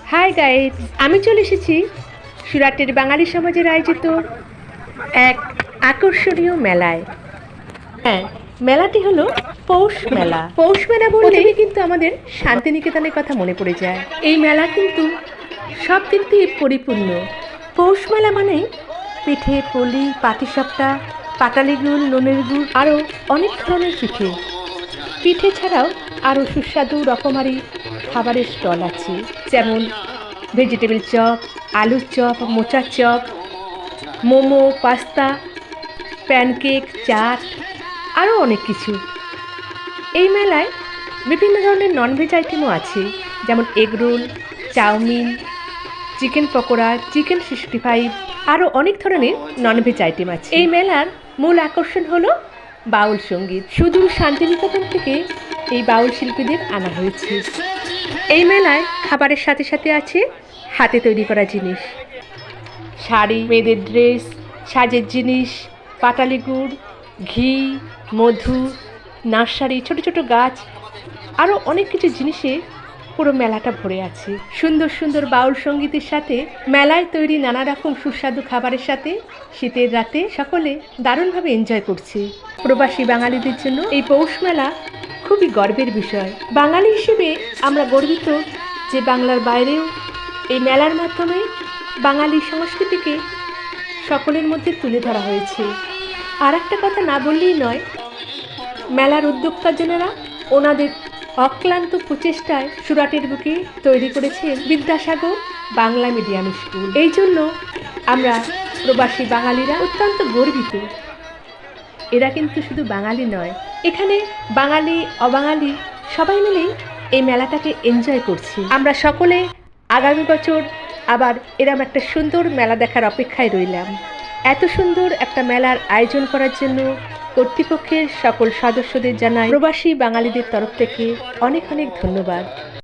Hi guys, আমি চলে এসেছি সুরাটের বাঙালি সমাজের আয়োজিত এক আকর্ষণীয় মেলায়। হ্যাঁ, মেলাটি হলো পৌষ মেলা। পৌষ মেলা বললেই কিন্তু আমাদের শান্তিনিকেতনের কথা মনে পড়ে যায়। এই মেলা কিন্তু সব দিক দিয়ে পরিপূর্ণ। পৌষ মেলা মানেই পিঠে, পুলি, পাটিসাপটা, পাটালি গুড়, নুনের গুড়, আরও অনেক ধরনের পিঠে। পিঠে ছাড়াও আরও সুস্বাদু রকমারি খাবারের স্টল আছে, যেমন ভেজিটেবল চপ, আলুর চপ, মোচার chop, momo, pasta, pancake, chaat, আরও অনেক কিছু। এই মেলায় বিভিন্ন ধরনের ননভেজ আইটেমও আছে, যেমন egg roll, chowmein, chicken pakora, chicken 65, আরও অনেক ধরনের ননভেজ আইটেম আছে। এই মেলার মূল আকর্ষণ হলো বাউল সঙ্গীত। সুদূর শান্তিনিকেতন থেকে এই বাউল শিল্পীদের আনা হয়েছে। এই মেলায় খাবারের সাথে সাথে আছে হাতে তৈরি করা জিনিস, শাড়ি, মেয়েদের ড্রেস, সাজের জিনিস, পাটালি গুড়, ঘি, মধু, নার্সারি, ছোট ছোট গাছ, আরও অনেক কিছু জিনিসে পুরো মেলাটা ভরে আছে। সুন্দর সুন্দর বাউল সঙ্গীতের সাথে মেলায় তৈরি নানা রকম সুস্বাদু খাবারের সাথে শীতের রাতে সকলে দারুণভাবে এনজয় করছে। প্রবাসী বাঙালিদের জন্য এই পৌষ মেলা খুবই গর্বের বিষয়। বাঙালি হিসেবে আমরা গর্বিত যে বাংলার বাইরেও এই মেলার মাধ্যমে বাঙালি সংস্কৃতিকে সকলের মধ্যে তুলে ধরা হয়েছে। আর একটা কথা না বললেই নয়, মেলার উদ্যোক্তাজনেরা ওনাদের অক্লান্ত প্রচেষ্টায় সুরাটের বুকে তৈরি করেছেন বিদ্যাসাগর বাংলা মিডিয়াম স্কুল। এই জন্য আমরা প্রবাসী বাঙালিরা অত্যন্ত গর্বিত। এরা কিন্তু শুধু বাঙালি নয়, এখানে বাঙালি অবাঙালি সবাই মিলেই এই মেলাটাকে এনজয় করছি। আমরা সকলে আগামী বছর আবার এরম একটা সুন্দর মেলা দেখার অপেক্ষায় রইলাম। এত সুন্দর একটা মেলার আয়োজন করার জন্য কর্তৃপক্ষের সকল সদস্যদের জানাই প্রবাসী বাঙালিদের তরফ থেকে অনেক অনেক ধন্যবাদ।